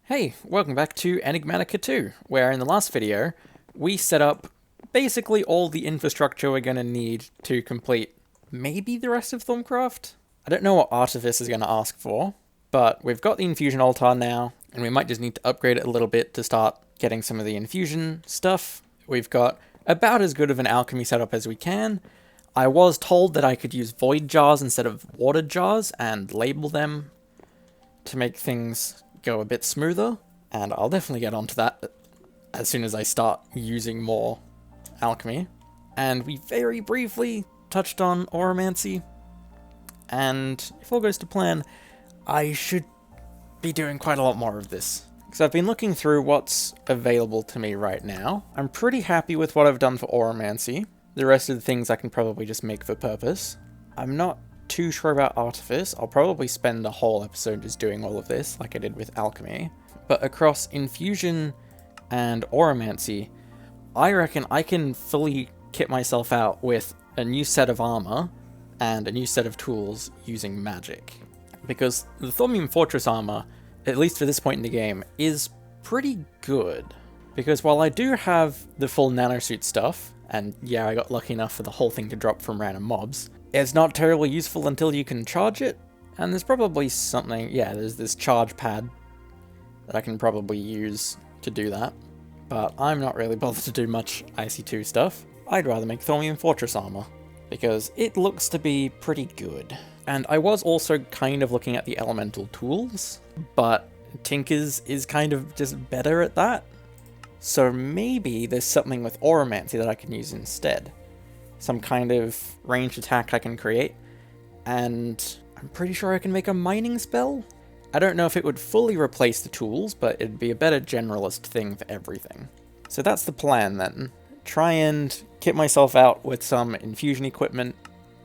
Hey, welcome back to Enigmatica 2, where in the last video, we set up basically all the infrastructure we're going to need to complete maybe the rest of Thaumcraft? I don't know what Artifice is going to ask for, but we've got the infusion altar now, and we might just need to upgrade it a little bit to start getting some of the infusion stuff. We've got about as good of an alchemy setup as we can. I was told that I could use void jars instead of water jars and label them to make things go a bit smoother, and I'll definitely get onto that as soon as I start using more alchemy. And we very briefly touched on auramancy, and if all goes to plan, I should be doing quite a lot more of this. Because I've been looking through what's available to me right now. I'm pretty happy with what I've done for auramancy. The rest of the things I can probably just make for purpose. I'm not too sure about Artifice. I'll probably spend a whole episode just doing all of this, like I did with Alchemy. But across Infusion and Auramancy, I reckon I can fully kit myself out with a new set of armor and a new set of tools using magic. Because the Thaumium Fortress armor, at least for this point in the game, is pretty good. Because while I do have the full nanosuit stuff, and yeah, I got lucky enough for the whole thing to drop from random mobs, it's not terribly useful until you can charge it, and there's probably something, yeah, there's this charge pad that I can probably use to do that, but I'm not really bothered to do much IC2 stuff. I'd rather make Thaumium Fortress armor, because it looks to be pretty good. And I was also kind of looking at the elemental tools, but Tinker's is kind of just better at that, so maybe there's something with Auramancy that I can use instead. Some kind of ranged attack I can create, and I'm pretty sure I can make a mining spell? I don't know if it would fully replace the tools, but it'd be a better generalist thing for everything. So that's the plan then. Try and kit myself out with some infusion equipment,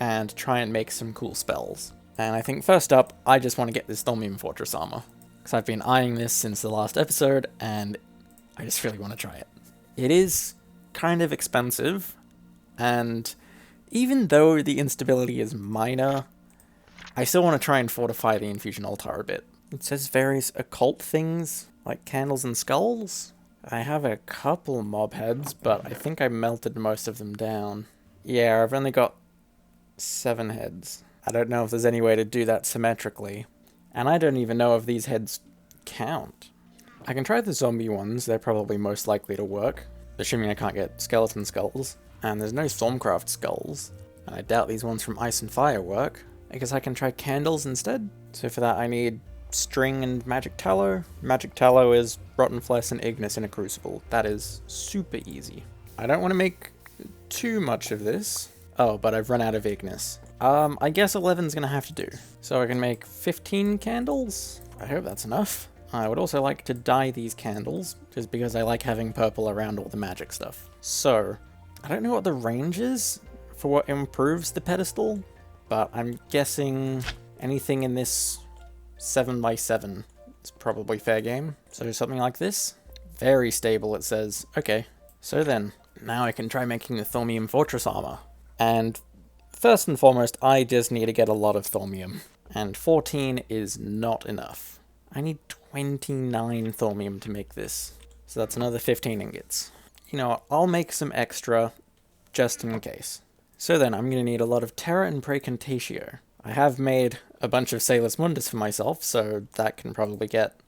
and try and make some cool spells. And I think first up, I just want to get this Thaumium Fortress armor, because I've been eyeing this since the last episode, and I just really want to try it. It is kind of expensive, and even though the instability is minor, I still want to try and fortify the infusion altar a bit. It says various occult things, like candles and skulls. I have a couple mob heads, but I think I melted most of them down. Yeah, I've only got 7 heads. I don't know if there's any way to do that symmetrically. And I don't even know if these heads count. I can try the zombie ones, they're probably most likely to work, assuming I can't get skeleton skulls. And there's no Thaumcraft skulls, and I doubt these ones from Ice and Fire work. I guess I can try candles instead. So for that I need string and magic tallow. Magic tallow is rotten flesh and ignis in a crucible. That is super easy. I don't want to make too much of this. Oh, but I've run out of ignis. I guess 11's gonna have to do. So I can make 15 candles? I hope that's enough. I would also like to dye these candles, just because I like having purple around all the magic stuff. So I don't know what the range is for what improves the pedestal, but I'm guessing anything in this 7x7 is probably fair game. So something like this. Very stable, it says. Okay, so then, now I can try making the Thaumium Fortress armor. And first and foremost, I just need to get a lot of thaumium. And 14 is not enough. I need 29 thaumium to make this. So that's another 15 ingots. You know what, I'll make some extra, just in case. So then, I'm going to need a lot of Terra and Praecantatio. I have made a bunch of Salus Mundus for myself, so that can probably get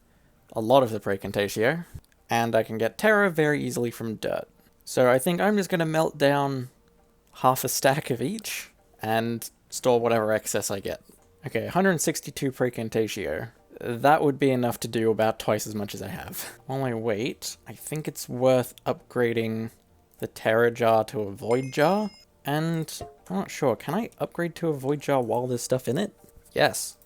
a lot of the Praecantatio. And I can get Terra very easily from dirt. So I think I'm just going to melt down half a stack of each, and store whatever excess I get. Okay, 162 Praecantatio. That would be enough to do about twice as much as I have. While I wait, I think it's worth upgrading the Terra jar to a void jar. And I'm not sure, can I upgrade to a void jar while there's stuff in it? Yes.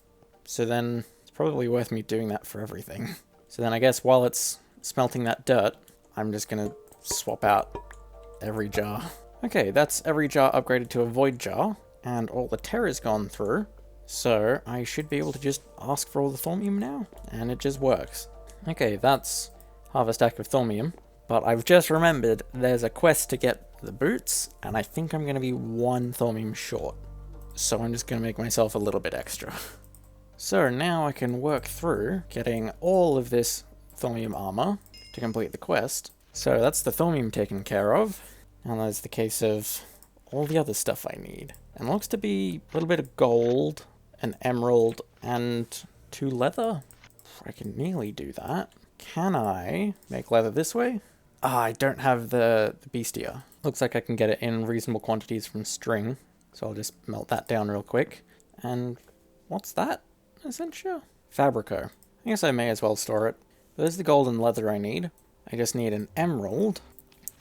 So then it's probably worth me doing that for everything. So then I guess while it's smelting that dirt, I'm just gonna swap out every jar. Okay, that's every jar upgraded to a void jar, and all the Terra's gone through. So, I should be able to just ask for all the thaumium now, and it just works. Okay, that's half a stack of thaumium, but I've just remembered there's a quest to get the boots, and I think I'm going to be 1 thaumium short. So I'm just going to make myself a little bit extra. So now I can work through getting all of this thaumium armor to complete the quest. So that's the thaumium taken care of. And there's the case of all the other stuff I need. And it looks to be a little bit of gold, an emerald, and 2 leather. I can nearly do that. Can I make leather this way? Ah, I don't have the beastia. Looks like I can get it in reasonable quantities from string. So I'll just melt that down real quick. And what's that? Essentia? Fabrico. I guess I may as well store it. There's the gold and leather I need. I just need an emerald.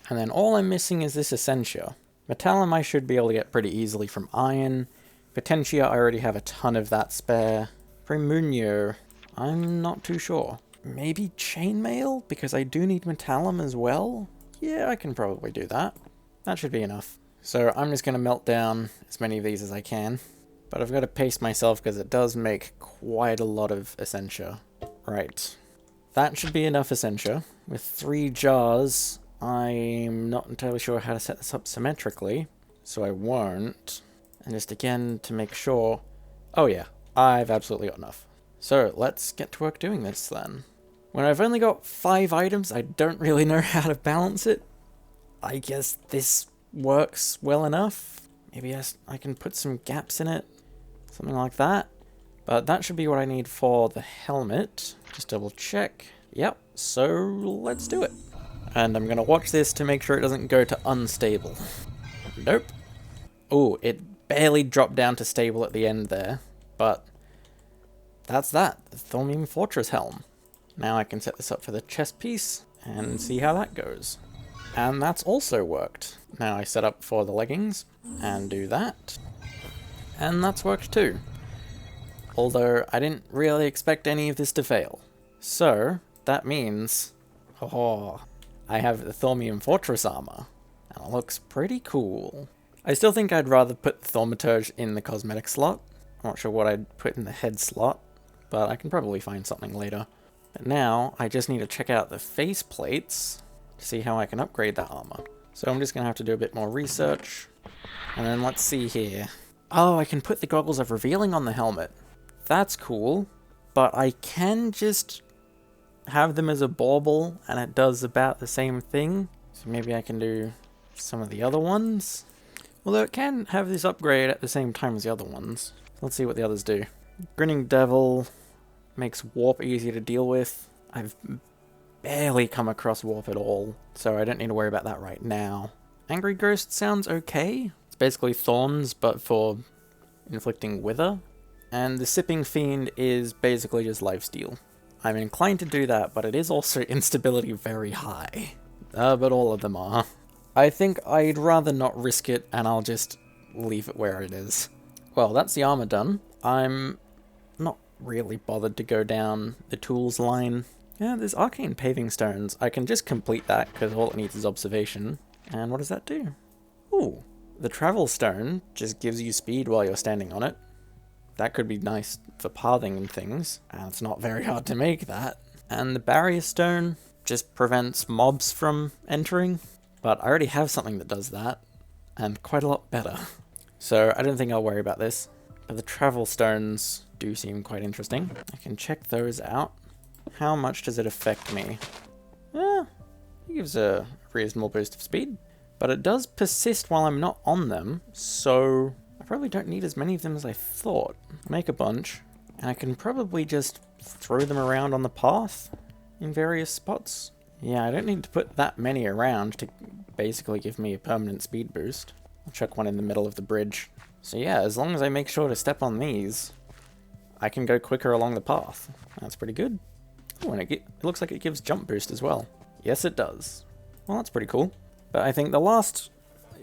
And then all I'm missing is this essentia. Metallum I should be able to get pretty easily from iron. Potentia, I already have a ton of that spare. Premunio, I'm not too sure. Maybe chainmail? Because I do need metallum as well? Yeah, I can probably do that. That should be enough. So I'm just going to melt down as many of these as I can. But I've got to pace myself because it does make quite a lot of essentia. Right. That should be enough essentia. With 3 jars, I'm not entirely sure how to set this up symmetrically. So I won't. And just again to make sure... Oh yeah, I've absolutely got enough. So let's get to work doing this then. When I've only got 5 items, I don't really know how to balance it. I guess this works well enough. Maybe I can put some gaps in it. Something like that. But that should be what I need for the helmet. Just double check. Yep, so let's do it. And I'm going to watch this to make sure it doesn't go to unstable. Nope. Oh, it barely dropped down to stable at the end there. But that's that. The Thaumium Fortress Helm. Now I can set this up for the chest piece and see how that goes. And that's also worked. Now I set up for the leggings and do that. And that's worked too. Although I didn't really expect any of this to fail. So that means, I have the Thaumium Fortress armor. And it looks pretty cool. I still think I'd rather put the Thaumaturge in the cosmetic slot. I'm not sure what I'd put in the head slot, but I can probably find something later. But now I just need to check out the face plates to see how I can upgrade that armor. So I'm just going to have to do a bit more research. And then let's see here. Oh, I can put the goggles of revealing on the helmet. That's cool. But I can just have them as a bauble and it does about the same thing. So maybe I can do some of the other ones. Although it can have this upgrade at the same time as the other ones. Let's see what the others do. Grinning Devil makes warp easier to deal with. I've barely come across warp at all, so I don't need to worry about that right now. Angry Ghost sounds okay. It's basically thorns, but for inflicting wither. And the Sipping Fiend is basically just lifesteal. I'm inclined to do that, but it is also instability very high. But all of them are. I think I'd rather not risk it, and I'll just leave it where it is. Well, that's the armor done. I'm not really bothered to go down the tools line. Yeah, there's arcane paving stones. I can just complete that because all it needs is observation. And what does that do? Ooh, the travel stone just gives you speed while you're standing on it. That could be nice for pathing and things. And it's not very hard to make that. And the barrier stone just prevents mobs from entering. But I already have something that does that. And quite a lot better. So I don't think I'll worry about this. But the travel stones do seem quite interesting. I can check those out. How much does it affect me? It gives a reasonable boost of speed. But it does persist while I'm not on them, so I probably don't need as many of them as I thought. Make a bunch, and I can probably just throw them around on the path in various spots. Yeah, I don't need to put that many around to basically give me a permanent speed boost. I'll chuck one in the middle of the bridge. So yeah, as long as I make sure to step on these, I can go quicker along the path. That's pretty good. Oh, and it looks like it gives jump boost as well. Yes, it does. Well, that's pretty cool. But I think the last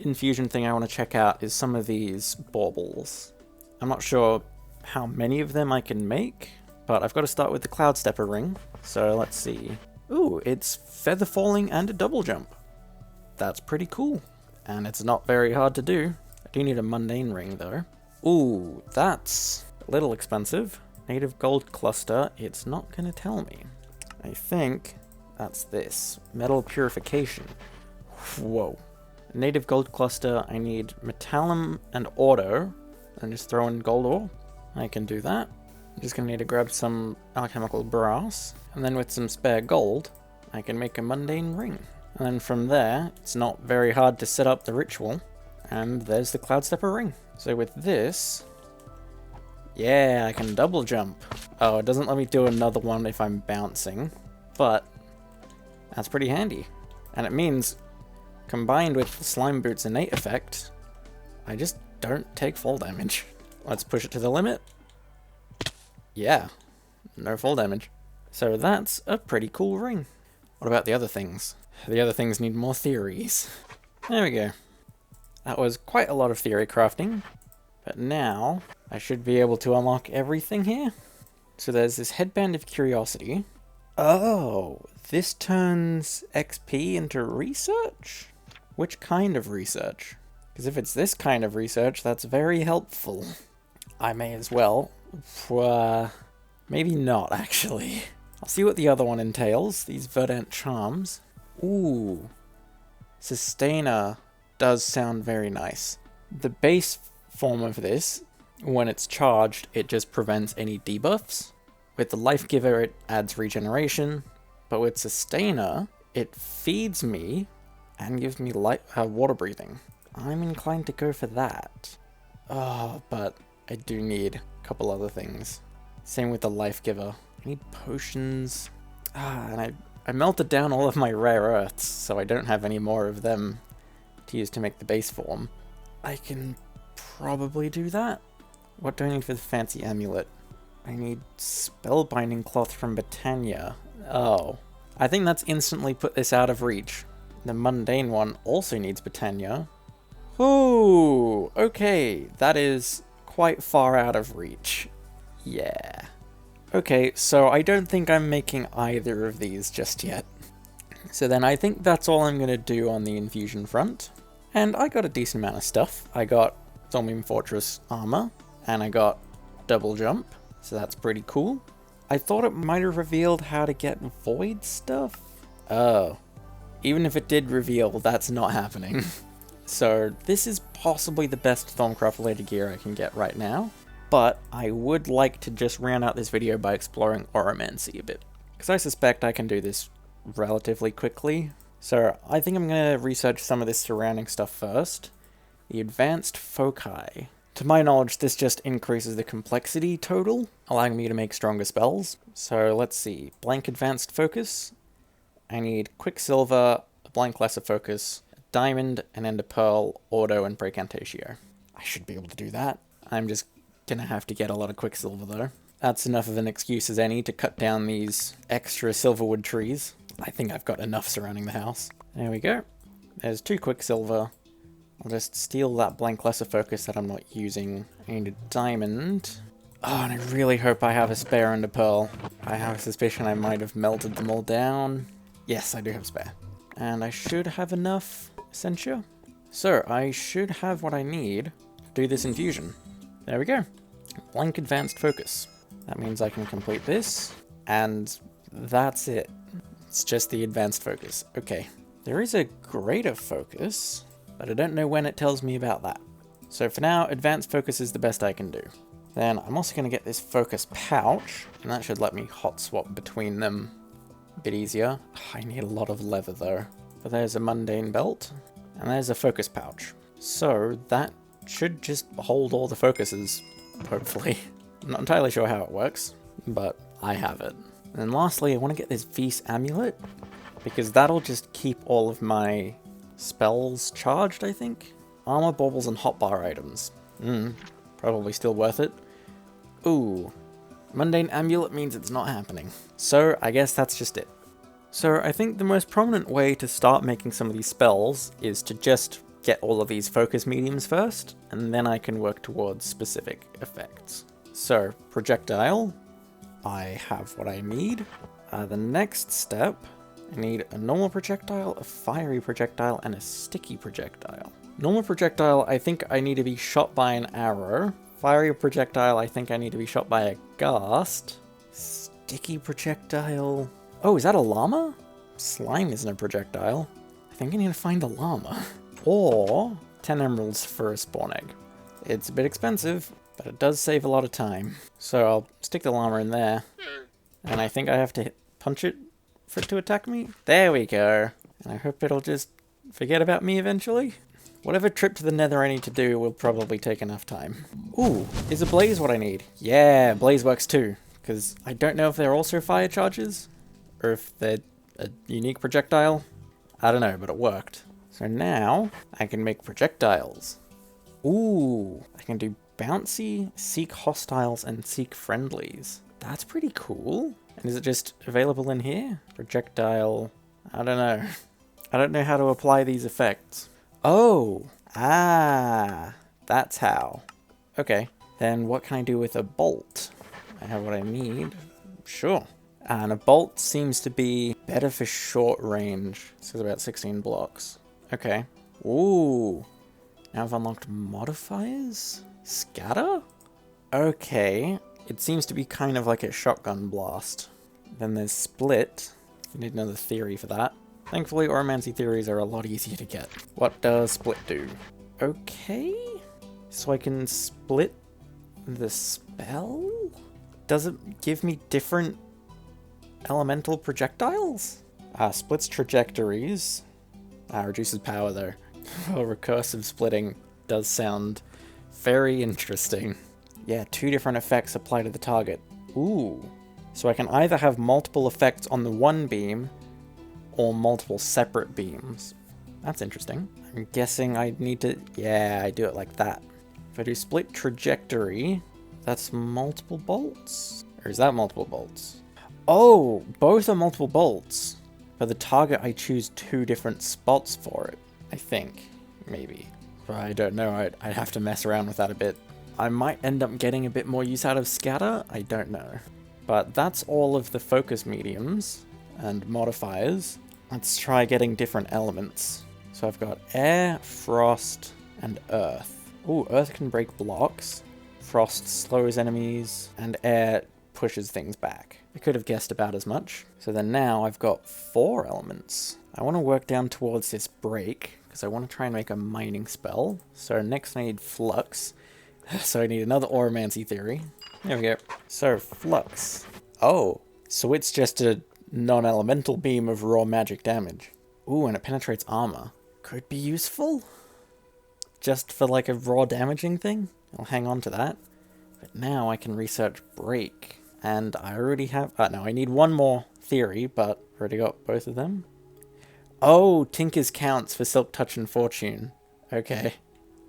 infusion thing I want to check out is some of these baubles. I'm not sure how many of them I can make, but I've got to start with the Cloud Stepper ring. So let's see. Ooh, it's feather falling and a double jump. That's pretty cool. And it's not very hard to do. I do need a mundane ring though. Ooh, that's a little expensive. Native gold cluster, it's not going to tell me. I think that's this. Metal purification. Whoa. Native gold cluster, I need metallum and auto. And just throw in gold ore. I can do that. I'm just gonna need to grab some alchemical brass, and then with some spare gold, I can make a mundane ring. And then from there, it's not very hard to set up the ritual, and there's the Cloudstepper ring. So with this, yeah, I can double jump. Oh, it doesn't let me do another one if I'm bouncing, but that's pretty handy. And it means, combined with the Slime Boot's innate effect, I just don't take fall damage. Let's push it to the limit. Yeah, no fall damage. So that's a pretty cool ring. What about the other things? The other things need more theories. There we go. That was quite a lot of theory crafting, but now I should be able to unlock everything here. So there's this Headband of Curiosity. Oh, this turns XP into research? Which kind of research? Because if it's this kind of research, that's very helpful. I may as well. Maybe not, actually. I'll see what the other one entails, these Verdant Charms. Ooh. Sustainer does sound very nice. The base form of this, when it's charged, it just prevents any debuffs. With the Life Giver, it adds regeneration. But with Sustainer, it feeds me and gives me water breathing. I'm inclined to go for that. Oh, but I do need a couple other things. Same with the Life Giver. I need potions. And I melted down all of my rare earths, so I don't have any more of them to use to make the base form. I can probably do that. What do I need for the fancy amulet? I need Spellbinding Cloth from Botania. Oh. I think that's instantly put this out of reach. The mundane one also needs Botania. Ooh, okay, that is quite far out of reach. Yeah. Okay, so I don't think I'm making either of these just yet. So then I think that's all I'm going to do on the infusion front. And I got a decent amount of stuff. I got Thaumium Fortress armor, and I got double jump, so that's pretty cool. I thought it might have revealed how to get void stuff. Oh. Even if it did reveal, that's not happening. So this is possibly the best Thaumcraft related gear I can get right now. But I would like to just round out this video by exploring auramancy a bit, because I suspect I can do this relatively quickly. So I think I'm going to research some of this surrounding stuff first. The advanced foci. To my knowledge, this just increases the complexity total, allowing me to make stronger spells. So let's see, blank advanced focus. I need Quicksilver, a blank lesser focus, a diamond, an ender pearl, auto, and breakantatio. I should be able to do that. I'm just gonna have to get a lot of Quicksilver though. That's enough of an excuse as any to cut down these extra silverwood trees. I think I've got enough surrounding the house. There we go. There's 2 Quicksilver. I'll just steal that blank lesser focus that I'm not using. I need a diamond. Oh, and I really hope I have a spare ender pearl. I have a suspicion I might have melted them all down. Yes, I do have spare. And I should have enough essentia. So I should have what I need to do this infusion. There we go. Blank advanced focus. That means I can complete this, and that's it. It's just the advanced focus. Okay. There is a greater focus, but I don't know when it tells me about that. So for now, advanced focus is the best I can do. Then I'm also going to get this focus pouch, and that should let me hot swap between them a bit easier. I need a lot of leather though. But there's a mundane belt, and there's a focus pouch. So that should just hold all the focuses, hopefully. I'm not entirely sure how it works, but I have it. And then lastly, I want to get this Vis amulet, because that'll just keep all of my spells charged, I think. Armor, baubles, and hotbar items. Probably still worth it. Ooh. Mundane amulet means it's not happening. So I guess that's just it. So I think the most prominent way to start making some of these spells is to just get all of these focus mediums first, and then I can work towards specific effects. So, projectile, I have what I need. The next step, I need a normal projectile, a fiery projectile, and a sticky projectile. Normal projectile, I think I need to be shot by an arrow. Fiery projectile, I think I need to be shot by a ghast. Sticky projectile... Oh, is that a llama? Slime isn't a projectile. I think I need to find a llama. Or 10 emeralds for a spawn egg. It's a bit expensive, but it does save a lot of time. So I'll stick the llama in there, and I think I have to punch it for it to attack me. There we go. And I hope it'll just forget about me eventually. Whatever trip to the nether I need to do will probably take enough time. Ooh, is a blaze what I need? Yeah, blaze works too, because I don't know if they're also fire charges, or if they're a unique projectile. I don't know, but it worked. So now I can make projectiles. Ooh, I can do bouncy, seek hostiles, and seek friendlies. That's pretty cool. And is it just available in here? Projectile, I don't know. I don't know how to apply these effects. Oh, that's how. Okay, then what can I do with a bolt? I have what I need. Sure. And a bolt seems to be better for short range. It says about 16 blocks. Okay. Ooh. Now I've unlocked modifiers? Scatter? Okay. It seems to be kind of like a shotgun blast. Then there's split. I need another theory for that. Thankfully, auramancy theories are a lot easier to get. What does split do? Okay. So I can split the spell? Does it give me different elemental projectiles? Splits trajectories. Reduces power though. Oh, recursive splitting does sound very interesting. Yeah, 2 different effects apply to the target. Ooh. So I can either have multiple effects on the one beam, or multiple separate beams. That's interesting. I'm guessing I need to... Yeah, I do it like that. If I do split trajectory, that's multiple bolts? Or is that multiple bolts? Oh, both are multiple bolts. For the target, I choose 2 different spots for it, I think. Maybe. But I don't know, I'd have to mess around with that a bit. I might end up getting a bit more use out of scatter, I don't know. But that's all of the focus mediums and modifiers. Let's try getting different elements. So I've got air, frost, and earth. Ooh, earth can break blocks. Frost slows enemies, and air pushes things back. I could have guessed about as much. So then now I've got 4 elements. I want to work down towards this break, because I want to try and make a mining spell. So next I need flux. So I need another auramancy theory. There we go. So, flux. Oh, so it's just a non-elemental beam of raw magic damage. Ooh, and it penetrates armor. Could be useful? Just for like a raw damaging thing? I'll hang on to that. But now I can research break. And I already have... no, I need one more theory, but I've already got both of them. Oh, Tinker's counts for Silk Touch and Fortune. Okay.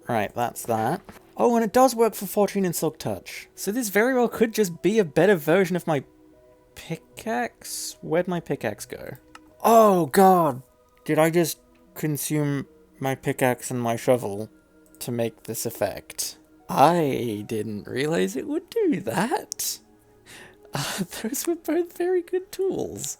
Right, that's that. Oh, and it does work for Fortune and Silk Touch. So this very well could just be a better version of my pickaxe? Where'd my pickaxe go? Oh god! Did I just consume my pickaxe and my shovel to make this effect? I didn't realize it would do that. Those were both very good tools.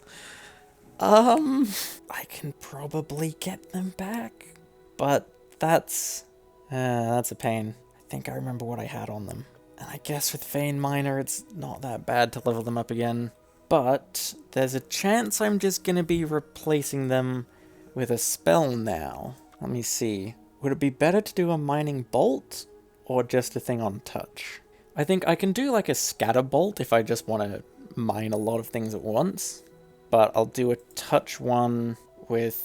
I can probably get them back, but that's a pain. I think I remember what I had on them. And I guess with Vein Miner, it's not that bad to level them up again. But there's a chance I'm just going to be replacing them with a spell now. Let me see. Would it be better to do a mining bolt or just a thing on touch? I think I can do like a scatter bolt if I just want to mine a lot of things at once. But I'll do a touch one with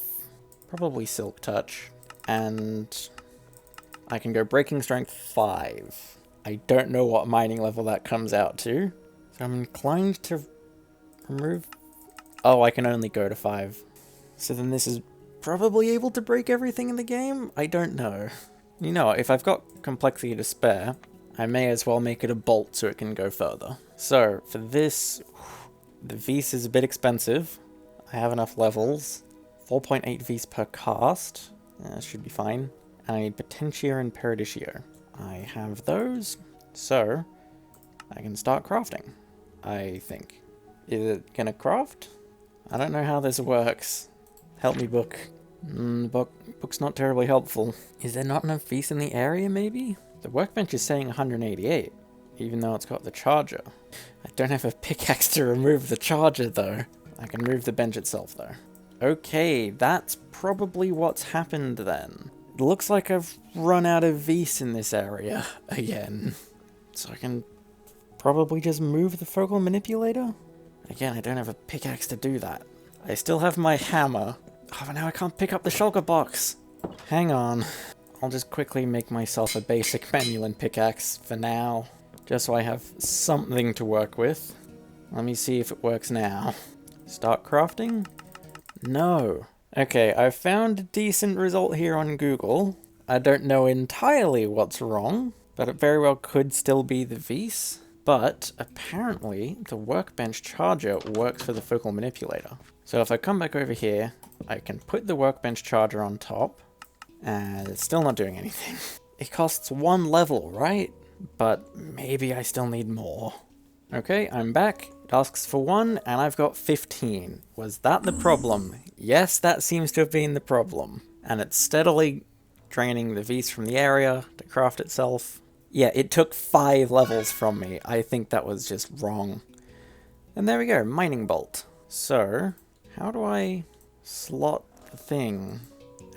probably Silk Touch. And I can go Breaking Strength 5. I don't know what mining level that comes out to. So I'm inclined to remove... Oh, I can only go to 5. So then this is probably able to break everything in the game? I don't know. You know, if I've got complexity to spare, I may as well make it a bolt so it can go further. So, for this, the Vs is a bit expensive. I have enough levels. 4.8 Vs per cast. That should be fine. And I need Potentia and Periditio. I have those, so I can start crafting, I think. Is it gonna craft? I don't know how this works. Help me, book. Book's not terribly helpful. Is there not enough Vs in the area, maybe? The workbench is saying 188, even though it's got the charger. I don't have a pickaxe to remove the charger, though. I can move the bench itself, though. Okay, that's probably what's happened then. It looks like I've run out of Vs in this area again. So I can probably just move the focal manipulator? Again, I don't have a pickaxe to do that. I still have my hammer. Oh, but now I can't pick up the shulker box. Hang on. I'll just quickly make myself a basic Manulan pickaxe for now, just so I have something to work with. Let me see if it works now. Start crafting? No. Okay, I've found a decent result here on Google. I don't know entirely what's wrong, but it very well could still be the Vise. But apparently the workbench charger works for the focal manipulator. So if I come back over here, I can put the workbench charger on top, and it's still not doing anything. It costs 1 level, right? But maybe I still need more. Okay, I'm back. It asks for 1, and I've got 15. Was that the problem? Yes, that seems to have been the problem. And it's steadily draining the Vise from the area to craft itself. Yeah, it took 5 levels from me. I think that was just wrong. And there we go, mining bolt. So, how do I slot the thing?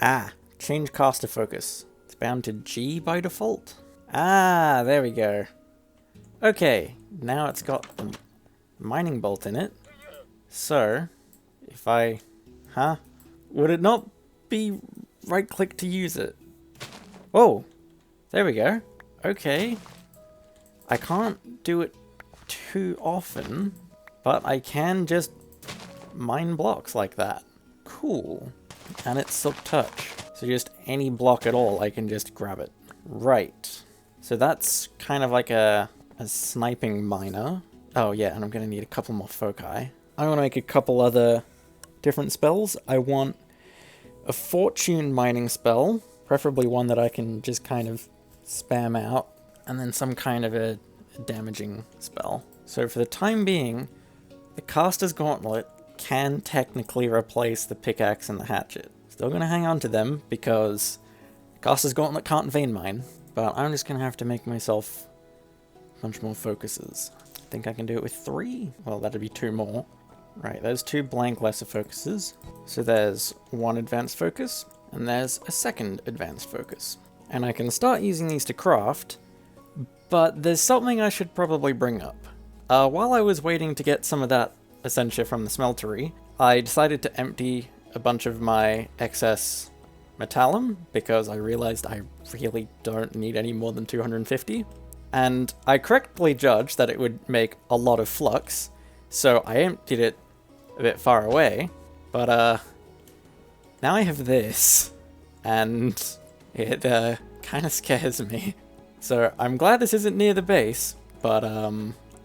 Ah, change caster focus. It's bound to G by default. Ah, there we go. Okay, now it's got the mining bolt in it. So, if I... Huh? Would it not be right-click to use it? Whoa! There we go. Okay. I can't do it too often, but I can just mine blocks like that. Cool. And it's silk touch. So just any block at all, I can just grab it. Right. So that's kind of like a sniping miner. Oh yeah, and I'm going to need a couple more foci. I want to make a couple other different spells. I want a fortune mining spell, preferably one that I can just kind of spam out, and then some kind of a damaging spell. So for the time being, the caster's gauntlet can technically replace the pickaxe and the hatchet. Still going to hang on to them because caster's gauntlet can't vein mine, but I'm just going to have to make myself a bunch more focuses. I think I can do it with 3. Well, that'd be 2 more. Right, there's 2 blank lesser focuses. So there's 1 advanced focus, and there's a 2nd advanced focus. And I can start using these to craft, but there's something I should probably bring up. While I was waiting to get some of that essentia from the smeltery, I decided to empty a bunch of my excess metallum, because I realized I really don't need any more than 250. And I correctly judged that it would make a lot of flux, so I emptied it a bit far away, but now I have this, and it kind of scares me. So I'm glad this isn't near the base, but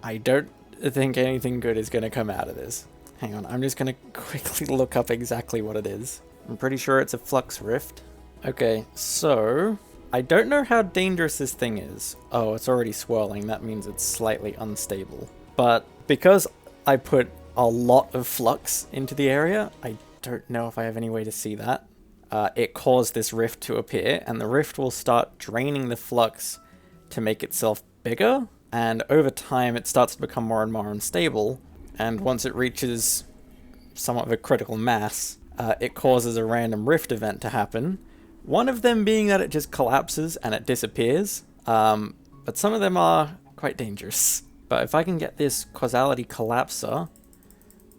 I don't think anything good is going to come out of this. Hang on, I'm just going to quickly look up exactly what it is. I'm pretty sure it's a flux rift. Okay, so I don't know how dangerous this thing is. Oh, it's already swirling. That means it's slightly unstable. But because I put a lot of flux into the area, I don't know if I have any way to see that. It caused this rift to appear, and the rift will start draining the flux to make itself bigger, and over time it starts to become more and more unstable, and once it reaches somewhat of a critical mass, it causes a random rift event to happen. One of them being that it just collapses and it disappears, but some of them are quite dangerous. But if I can get this causality collapser,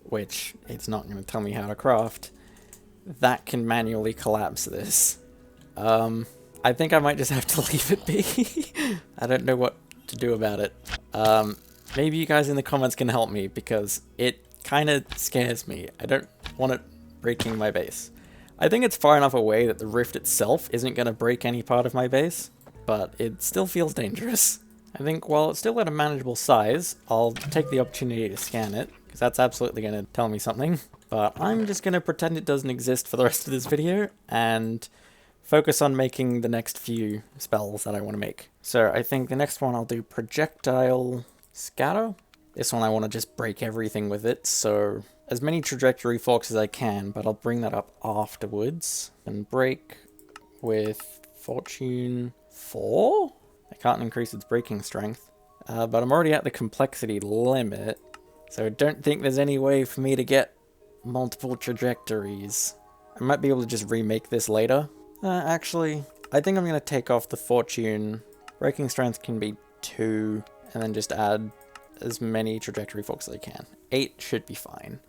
which it's not going to tell me how to craft, that can manually collapse this. I think I might just have to leave it be. I don't know what to do about it. Maybe you guys in the comments can help me, because it kind of scares me. I don't want it breaking my base. I think it's far enough away that the rift itself isn't going to break any part of my base, but it still feels dangerous. I think while it's still at a manageable size, I'll take the opportunity to scan it, because that's absolutely going to tell me something. But I'm just going to pretend it doesn't exist for the rest of this video, and focus on making the next few spells that I want to make. So I think the next one I'll do projectile scatter. This one I want to just break everything with it, so as many trajectory forks as I can, but I'll bring that up afterwards. And break with fortune 4? I can't increase its breaking strength, but I'm already at the complexity limit, so I don't think there's any way for me to get multiple trajectories. I might be able to just remake this later. Actually, I think I'm going to take off the fortune. Breaking strength can be 2, and then just add as many trajectory forks as I can. 8 should be fine.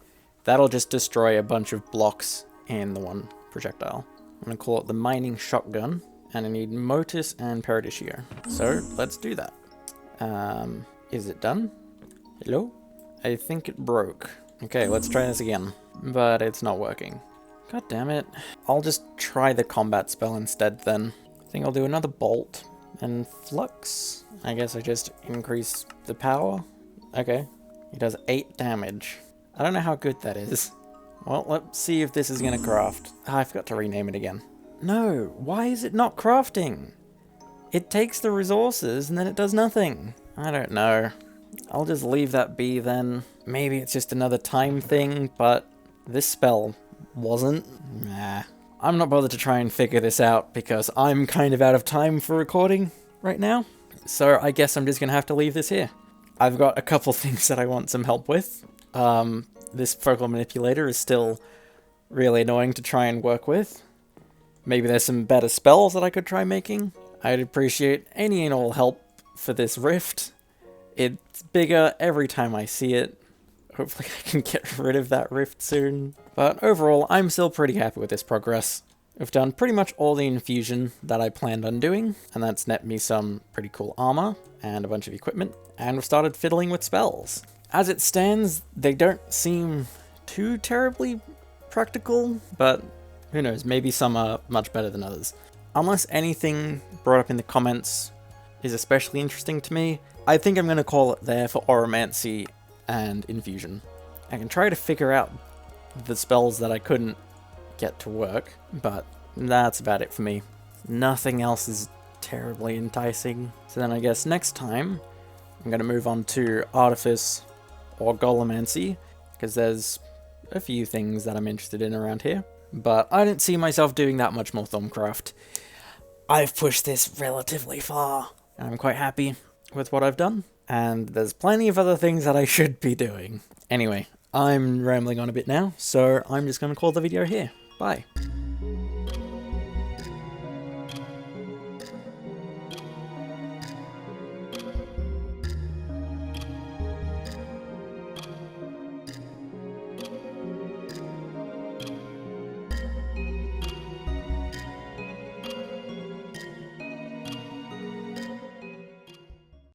That'll just destroy a bunch of blocks in the one projectile. I'm going to call it the mining shotgun, and I need Motus and Paradisio. So let's do that. Is it done? Hello? I think it broke. Okay, let's try this again. But it's not working. God damn it. I'll just try the combat spell instead then. I think I'll do another bolt and flux. I guess I just increase the power. Okay. It does 8 damage. I don't know how good that is. Well, let's see if this is gonna craft. I forgot to rename it again. No, why is it not crafting? It takes the resources and then it does nothing. I don't know. I'll just leave that be then. Maybe it's just another time thing, but this spell wasn't. Nah. I'm not bothered to try and figure this out because I'm kind of out of time for recording right now. So I guess I'm just gonna have to leave this here. I've got a couple things that I want some help with. This focal manipulator is still really annoying to try and work with. Maybe there's some better spells that I could try making. I'd appreciate any and all help for this rift. It's bigger every time I see it. Hopefully I can get rid of that rift soon. But overall, I'm still pretty happy with this progress. We've done pretty much all the infusion that I planned on doing, and that's net me some pretty cool armor and a bunch of equipment, and we've started fiddling with spells. As it stands, they don't seem too terribly practical, but who knows, maybe some are much better than others. Unless anything brought up in the comments is especially interesting to me, I think I'm going to call it there for auramancy and infusion. I can try to figure out the spells that I couldn't get to work, but that's about it for me. Nothing else is terribly enticing. So then I guess next time I'm going to move on to artifice or golemancy, because there's a few things that I'm interested in around here. But I don't see myself doing that much more Thaumcraft. I've pushed this relatively far, and I'm quite happy with what I've done. And there's plenty of other things that I should be doing. Anyway, I'm rambling on a bit now, so I'm just going to call the video here. Bye.